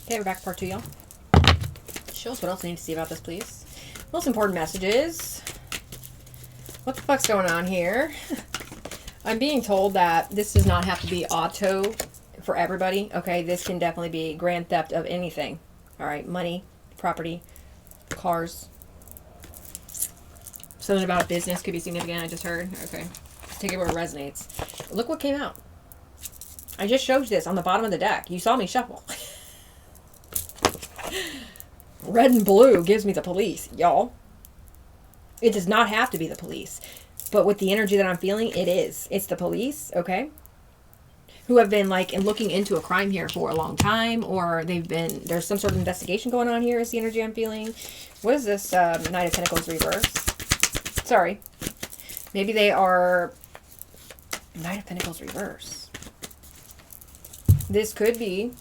Okay, we're back to part 2, y'all. Show us what else we need to see about this, please. Most important messages. What the fuck's going on here? I'm being told that this does not have to be auto for everybody. Okay, this can definitely be grand theft of anything. All right, money, property, cars. Something about a business could be significant, I just heard. Okay, let's take it where it resonates. Look what came out. I just showed you this on the bottom of the deck. You saw me shuffle. Red and blue gives me the police, y'all. It does not have to be the police. But with the energy that I'm feeling, it is. It's the police, okay? Who have been, like, looking into a crime here for a long time. Or they've been... There's some sort of investigation going on here is the energy I'm feeling. What is this Knight of Pentacles reverse? Sorry. Maybe they are... Knight of Pentacles reverse. This could be...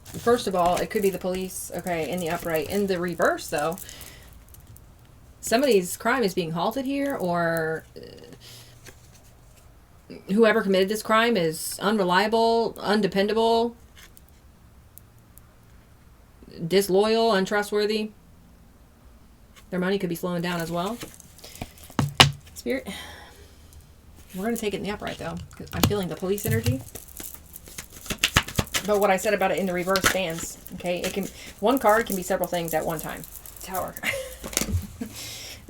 First of all, it could be the police, okay, in the upright. In the reverse, though, somebody's crime is being halted here, or whoever committed this crime is unreliable, undependable, disloyal, untrustworthy. Their money could be slowing down as well. Spirit, we're going to take it in the upright, though, because I'm feeling the police energy. But what I said about it in the reverse stands. Okay, it can, one card can be several things at one time. Tower.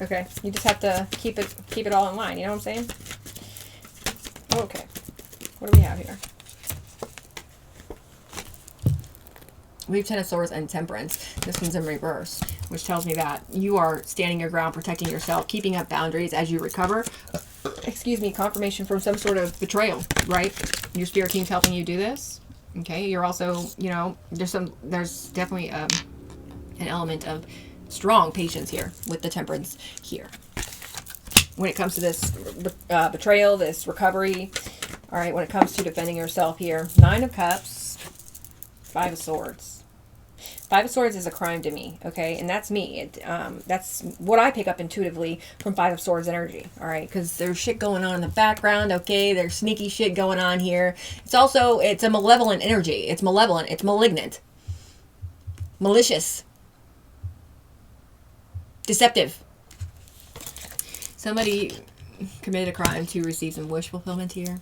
Okay, you just have to keep it all in line. You know what I'm saying? Okay, what do we have here? We have Ten of Swords and Temperance. This one's in reverse, which tells me that you are standing your ground, protecting yourself, keeping up boundaries as you recover. Excuse me, confirmation from some sort of betrayal, right? Your spirit team's helping you do this. Okay, you're also, you know, there's definitely an element of strong patience here with the Temperance here. When it comes to this betrayal, this recovery, all right, when it comes to defending yourself here, Nine of Cups, Five of Swords. Five of Swords is a crime to me, okay, and that's me. That's what I pick up intuitively from Five of Swords energy, all right, because there's shit going on in the background, okay, there's sneaky shit going on here. It's also, it's a malevolent energy. It's malevolent. It's malignant. Malicious. Deceptive. Somebody committed a crime to receive some wish fulfillment here.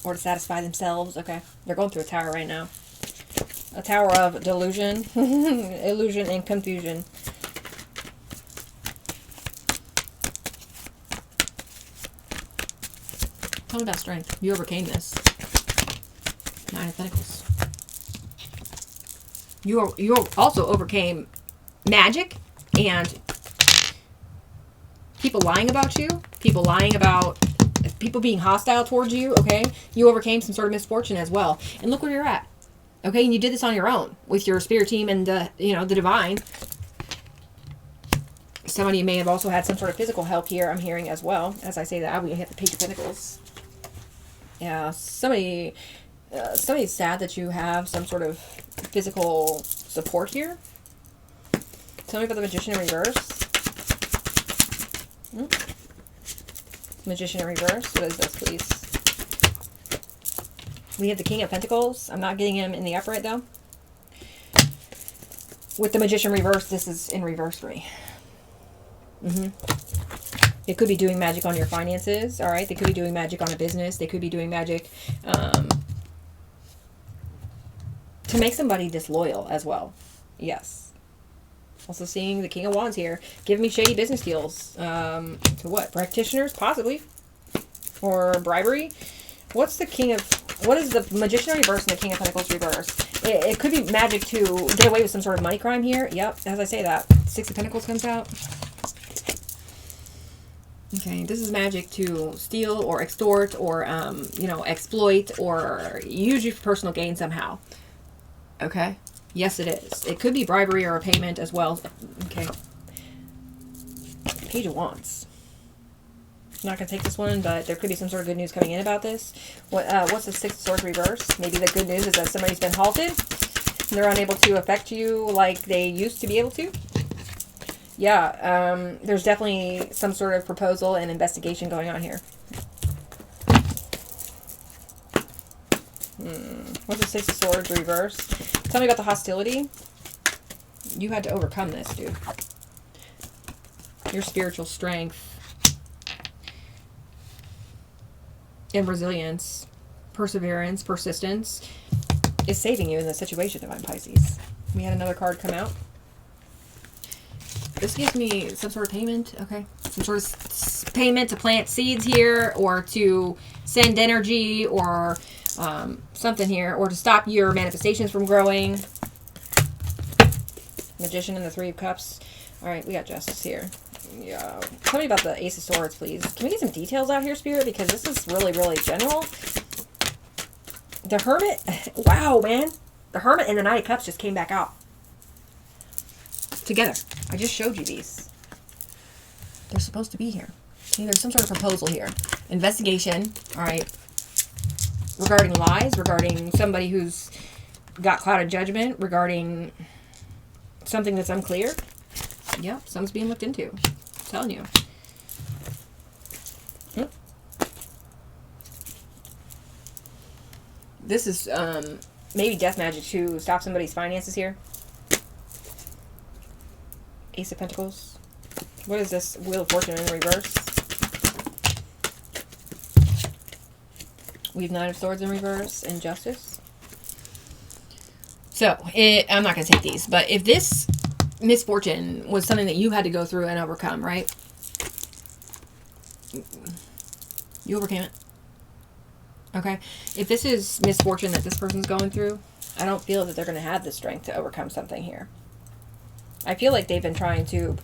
Or to satisfy themselves, okay. They're going through a tower right now. A tower of delusion, illusion, and confusion. Tell me about strength. You overcame this. Nine of Pentacles. You also overcame magic and people lying about you. People lying about... People being hostile towards you, okay? You overcame some sort of misfortune as well. And look where you're at. Okay, and you did this on your own with your spirit team and, you know, the divine. Some of you may have also had some sort of physical help here, I'm hearing as well. As I say that, we hit the Page of Pentacles. Yeah, somebody's sad that you have some sort of physical support here. Tell me about the Magician in reverse. Magician in reverse. What is this, please? We have the King of Pentacles. I'm not getting him in the upright, though. With the Magician reverse, this is in reverse for me. They could be doing magic on your finances, all right? They could be doing magic on a business. They could be doing magic to make somebody disloyal as well. Yes. Also seeing the King of Wands here. Give me shady business deals. To what? Practitioners? Possibly. Or bribery? What's the King of... What is the Magician reverse and the King of Pentacles reverse? It could be magic to get away with some sort of money crime here. Yep, as I say that. Six of Pentacles comes out. Okay, this is magic to steal or extort or, you know, exploit or use you for personal gain somehow. Okay? Yes, it is. It could be bribery or a payment as well. Okay. Page of Wands. I'm not going to take this one, but there could be some sort of good news coming in about this. What's the Six of Swords reverse? Maybe the good news is that somebody's been halted. And they're unable to affect you like they used to be able to. Yeah, there's definitely some sort of proposal and investigation going on here. What's the Six of Swords reverse? Tell me about the hostility. You had to overcome this, dude. Your spiritual strength and resilience, perseverance, persistence is saving you in this situation, Divine Pisces. We had another card come out. This gives me some sort of payment, okay? Some sort of payment to plant seeds here, or to send energy, or something here, or to stop your manifestations from growing. Magician and the Three of Cups. All right, we got Justice here. Yeah. Tell me about the Ace of Swords, please. Can we get some details out here, Spirit? Because this is really, really general. The Hermit. Wow, man. The Hermit and the Knight of Cups just came back out. Together. I just showed you these. They're supposed to be here. See, there's some sort of proposal here. Investigation. All right. Regarding lies. Regarding somebody who's got clouded judgment. Regarding something that's unclear. Yep, something's being looked into. I'm telling you. This is maybe death magic to stop somebody's finances here. Ace of Pentacles. What is this? Wheel of Fortune in reverse. We have Nine of Swords in reverse and Justice. So, I'm not going to take these, but if this misfortune was something that you had to go through and overcome, right? You overcame it. Okay? If this is misfortune that this person's going through, I don't feel that they're going to have the strength to overcome something here. I feel like they've been trying to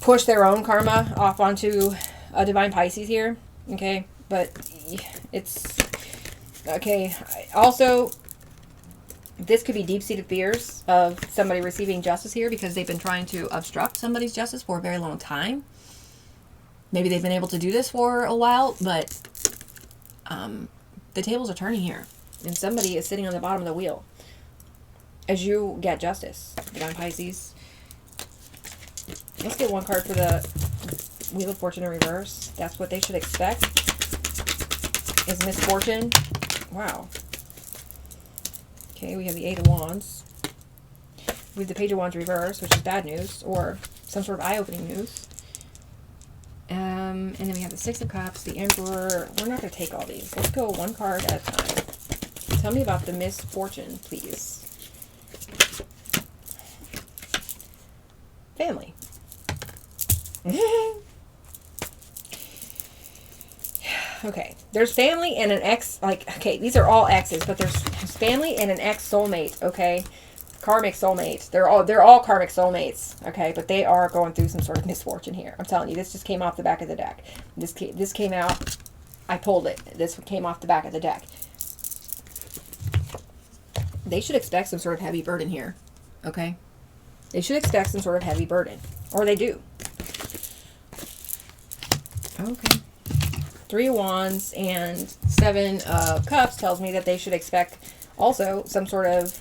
push their own karma off onto a Divine Pisces here. Okay? But it's... Okay. Also, this could be deep-seated fears of somebody receiving justice here because they've been trying to obstruct somebody's justice for a very long time. Maybe they've been able to do this for a while, but the tables are turning here. And somebody is sitting on the bottom of the wheel as you get justice, Divine Pisces. Let's get one card for the Wheel of Fortune in reverse. That's what they should expect. Is misfortune. Wow. Okay, we have the Eight of Wands. We have the Page of Wands reverse, which is bad news, or some sort of eye-opening news. And then we have the Six of Cups, the Emperor. We're not going to take all these. Let's go one card at a time. Tell me about the misfortune, please. Family. Okay, there's family and an ex, like, okay, these are all exes, but there's family and an ex-soulmate, okay? Karmic soulmate. They're all karmic soulmates, okay? But they are going through some sort of misfortune here. I'm telling you, this just came off the back of the deck. This came out, I pulled it. This came off the back of the deck. They should expect some sort of heavy burden here, okay? They should expect some sort of heavy burden, or they do. Okay. Three of Wands and Seven of Cups tells me that they should expect also some sort of...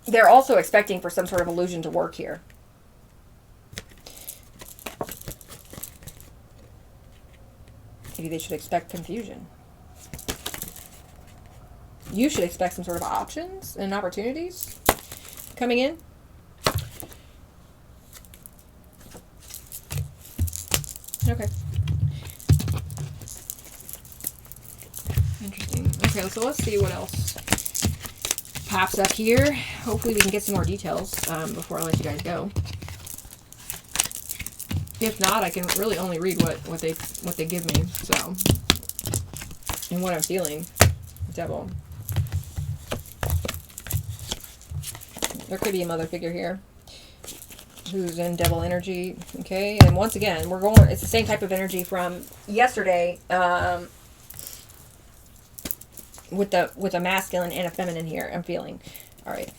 They're also expecting for some sort of illusion to work here. Maybe they should expect confusion. You should expect some sort of options and opportunities coming in. Okay. Interesting. Okay, so let's see what else pops up here. Hopefully we can get some more details before I let you guys go. If not, I can really only read what they give me. So, and what I'm feeling. Devil. There could be a mother figure here who's in devil energy, okay? And once again, we're going, it's the same type of energy from yesterday, with a masculine and a feminine here, I'm feeling. All right.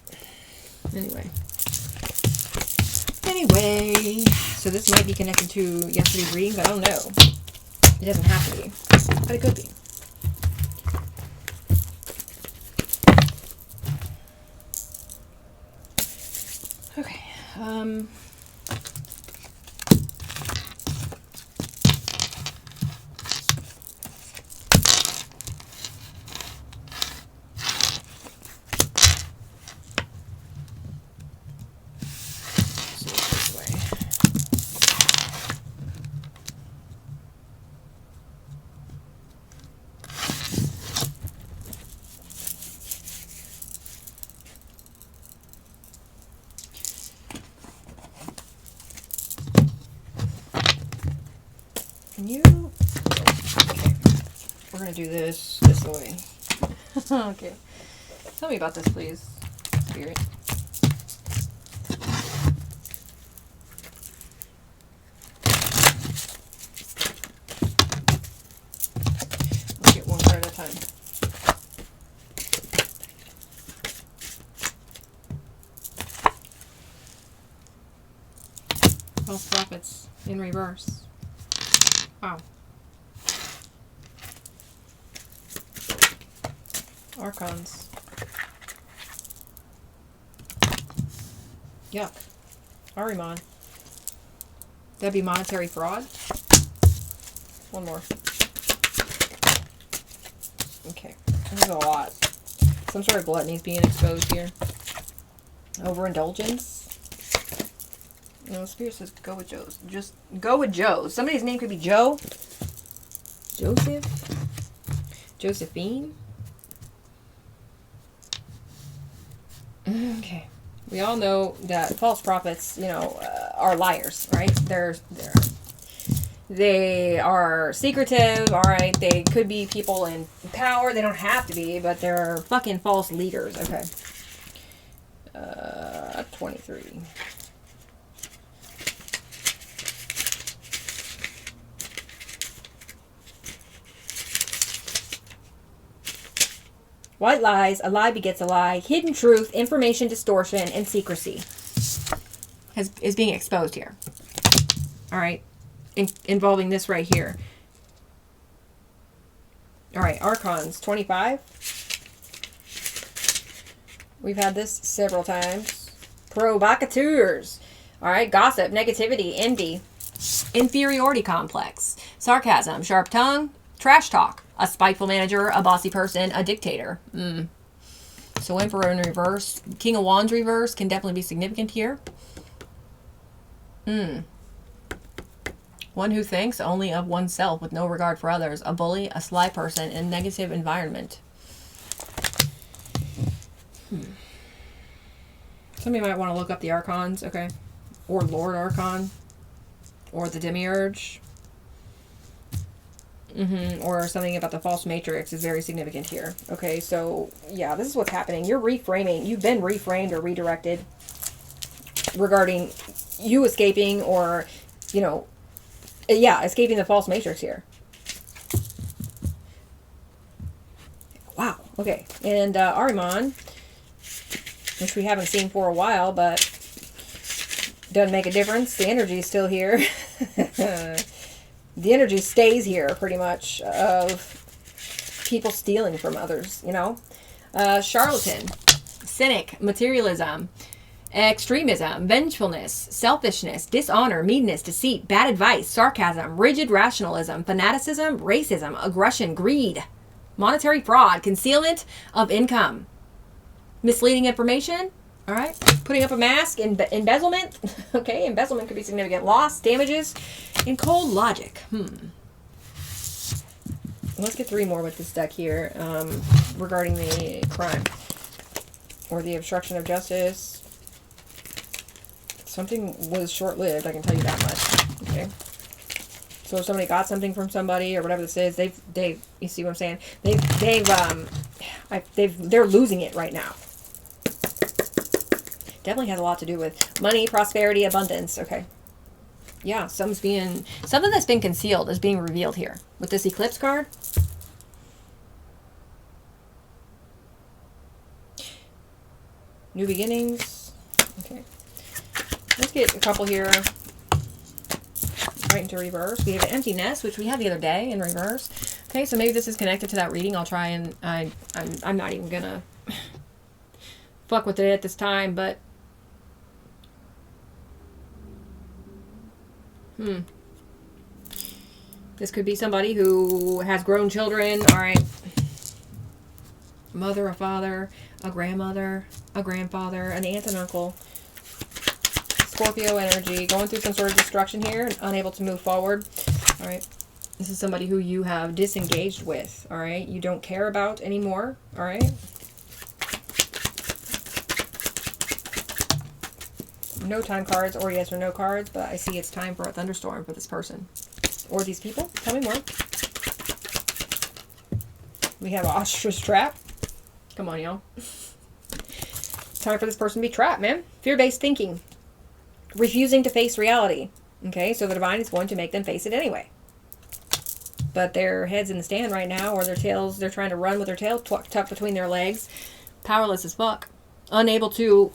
Anyway, so this might be connected to yesterday's readings. I don't know. It doesn't have to be, but it could be. Okay. we're going to do this way. Okay. Tell me about this, please, Spirit. Let's get one card at a time. False prophets in reverse. Wow. Archons. Yuck. Ahriman. That'd be monetary fraud. One more. Okay. This is a lot. Some sort of gluttony is being exposed here. Overindulgence. No, Spirit says go with Joe's. Just go with Joe's. Somebody's name could be Joe. Joseph. Josephine. Okay. We all know that false prophets, you know, are liars, right? They are secretive, all right? They could be people in power. They don't have to be, but they're fucking false leaders. Okay. 23. White lies, a lie begets a lie, hidden truth, information distortion, and secrecy is being exposed here. All right. Involving this right here. All right. Archons, 25. We've had this several times. Provocateurs. All right. Gossip, negativity, envy, inferiority complex, sarcasm, sharp tongue, trash talk. A spiteful manager, a bossy person, a dictator. So Emperor in reverse. King of Wands reverse can definitely be significant here. One who thinks only of oneself with no regard for others. A bully, a sly person, in a negative environment. Somebody might want to look up the Archons, okay? Or Lord Archon. Or the Demiurge. Or something about the false matrix is very significant here. Okay, so yeah, this is what's happening. You're reframing. You've been reframed or redirected regarding you escaping or, you know, yeah, escaping the false matrix here. Wow. Okay, and Ahriman, which we haven't seen for a while, but doesn't make a difference. The energy is still here. The energy stays here, pretty much, of people stealing from others, you know. Charlatan, cynic, materialism, extremism, vengefulness, selfishness, dishonor, meanness, deceit, bad advice, sarcasm, rigid rationalism, fanaticism, racism, aggression, greed, monetary fraud, concealment of income, misleading information. All right, putting up a mask, embezzlement. Okay, embezzlement could be significant. Loss, damages, and cold logic. Let's get 3 more with this deck here regarding the crime or the obstruction of justice. Something was short-lived, I can tell you that much. Okay, so if somebody got something from somebody or whatever this is, they've you see what I'm saying? They're losing it right now. Definitely has a lot to do with money, prosperity, abundance. Okay. Yeah, something that's been concealed is being revealed here with this eclipse card. New beginnings. Okay. Let's get a couple here right into reverse. We have an empty nest, which we had the other day in reverse. Okay, so maybe this is connected to that reading. I'll try and I'm not even gonna fuck with it at this time, but this could be somebody who has grown children. All right. Mother, a father, a grandmother, a grandfather, an aunt and uncle. Scorpio energy, going through some sort of destruction here, unable to move forward. All right. This is somebody who you have disengaged with. All right. You don't care about anymore. All right. No time cards or yes or no cards, but I see it's time for a thunderstorm for this person or these people. Tell me more. We have ostrich trap. Come on, y'all. Time for this person to be trapped, man. Fear-based thinking. Refusing to face reality. Okay, so the divine is going to make them face it anyway. But their head's in the stand right now, or their tails, they're trying to run with their tail tucked between their legs. Powerless as fuck. Unable to...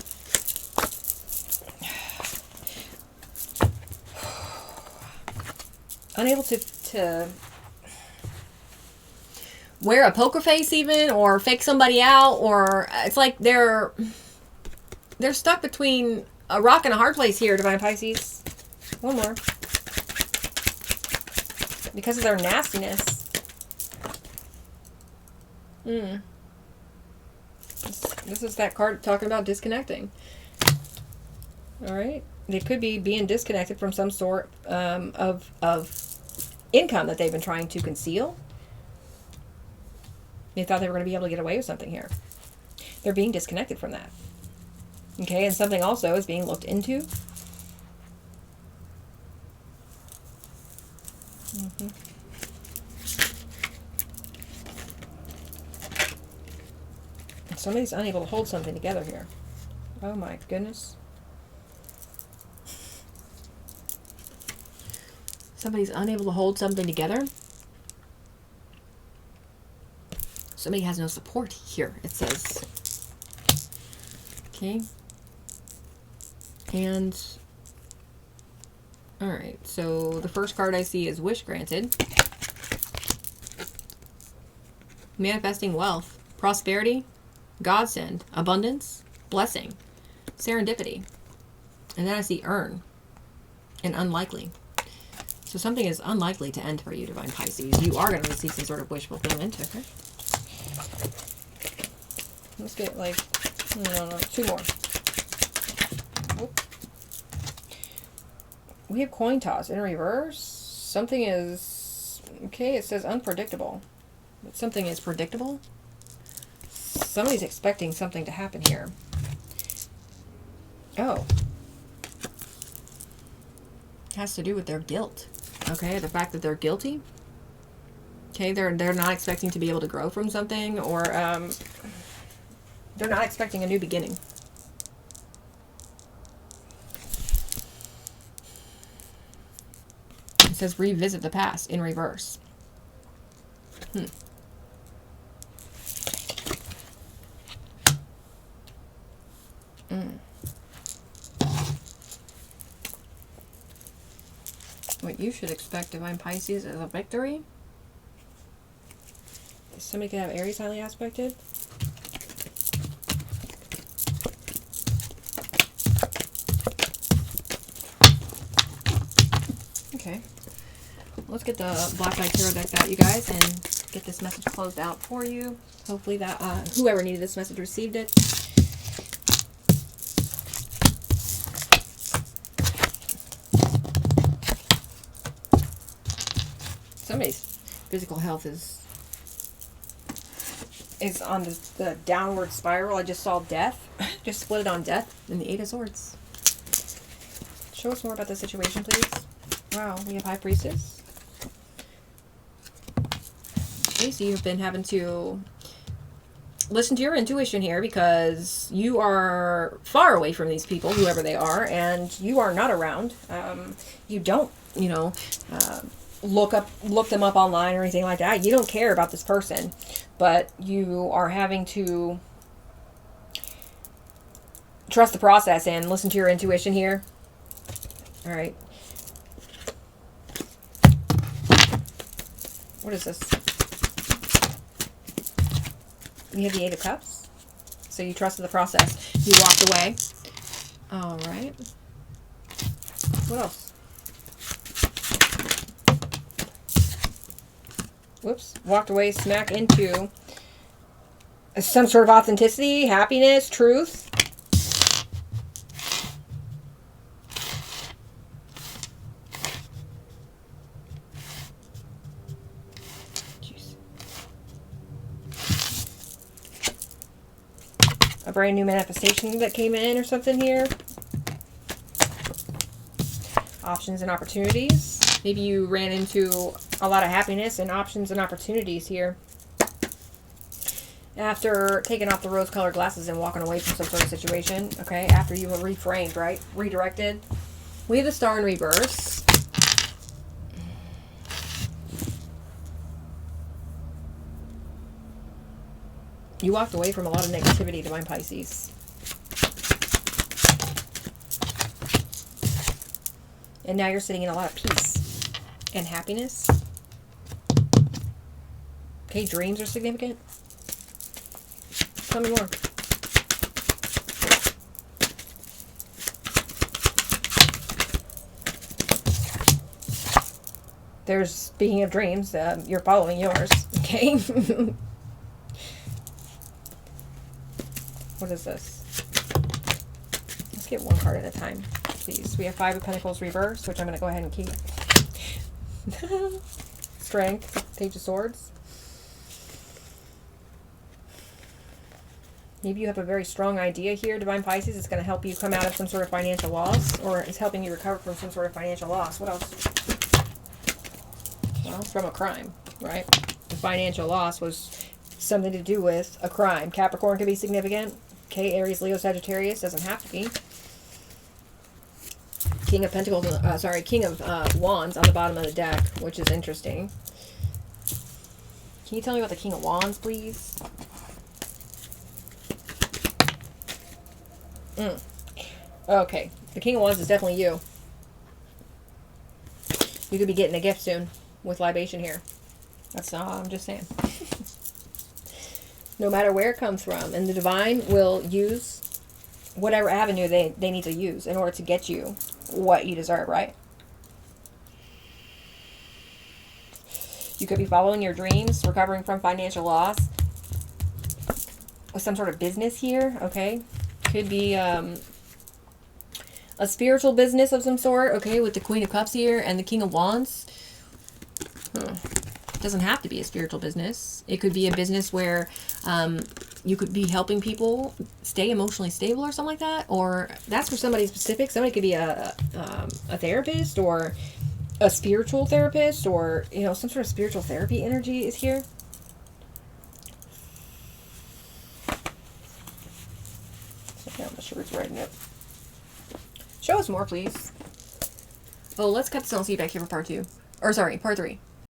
unable to wear a poker face even, or fake somebody out, or it's like they're stuck between a rock and a hard place here, Divine Pisces. One more. Because of their nastiness. This is that card talking about disconnecting. Alright. They could be being disconnected from some sort of income that they've been trying to conceal. They thought they were going to be able to get away with something here. They're being disconnected from that. Okay, and something also is being looked into. Somebody's unable to hold something together here. Oh my goodness. Somebody's unable to hold something together. Somebody has no support here, it says. Okay. And, alright, so the first card I see is Wish Granted. Manifesting wealth, prosperity, godsend, abundance, blessing, serendipity. And then I see Earn and Unlikely. So something is unlikely to end for you, Divine Pisces. You are going to receive some sort of wish fulfillment, okay? Let's get like, no, two more. Oop. We have coin toss in reverse. Something is, okay, it says unpredictable. But something is predictable. Somebody's expecting something to happen here. Oh. It has to do with their guilt. Okay, the fact that they're guilty. Okay, they're not expecting to be able to grow from something, or they're not expecting a new beginning. It says revisit the past in reverse. What you should expect, Divine Pisces, is a victory. Somebody could have Aries highly aspected. Okay. Let's get the Black Eye Tarot deck out, you guys, and get this message closed out for you. Hopefully that whoever needed this message received it. Somebody's physical health is on the downward spiral. I just saw death. Just split it on death and the Eight of Swords. Show us more about the situation, please. Wow, we have High Priestess. Okay, so you've been having to listen to your intuition here because you are far away from these people, whoever they are, and you are not around. You don't, look them up online or anything like that. You don't care about this person, but you are having to trust the process and listen to your intuition here. All right. What is this? You have the Eight of Cups. So you trusted the process. You walked away. All right. What else? Whoops. Walked away smack into some sort of authenticity, happiness, truth. A brand new manifestation that came in or something here. Options and opportunities. Maybe you ran into a lot of happiness and options and opportunities here. After taking off the rose-colored glasses and walking away from some sort of situation, okay, after you were reframed, right, redirected, we have the Star in reverse. You walked away from a lot of negativity, Divine Pisces. And now you're sitting in a lot of peace and happiness. Okay, dreams are significant. Tell me more. There's, speaking of dreams, you're following yours. Okay. What is this? Let's get one card at a time, please. We have Five of Pentacles reverse, which I'm going to go ahead and keep. Strength, Page of Swords. Maybe you have a very strong idea here, Divine Pisces. It's going to help you come out of some sort of financial loss, or it's helping you recover from some sort of financial loss. What else? Well, it's from a crime, right? The financial loss was something to do with a crime. Capricorn could be significant. Okay, Aries, Leo, Sagittarius. Doesn't have to be. King of Pentacles, King of Wands on the bottom of the deck, which is interesting. Can you tell me about the King of Wands, please? Okay, the King of Wands is definitely you. You could be getting a gift soon with libation here. That's all I'm just saying. No matter where it comes from. And the Divine will use whatever avenue they need to use in order to get you what you deserve, right? You could be following your dreams, recovering from financial loss with some sort of business here, okay? Could be a spiritual business of some sort, okay, with the Queen of Cups here and the King of Wands. It doesn't have to be a spiritual business. It could be a business where you could be helping people stay emotionally stable or something like that. Or that's for somebody specific. Somebody could be a therapist or a spiritual therapist, or, you know, some sort of spiritual therapy energy is here. Okay, I'm not sure it's writing it. Show us more, please. Oh, let's cut this and I'll see you back here for part 2. Or sorry, part 3.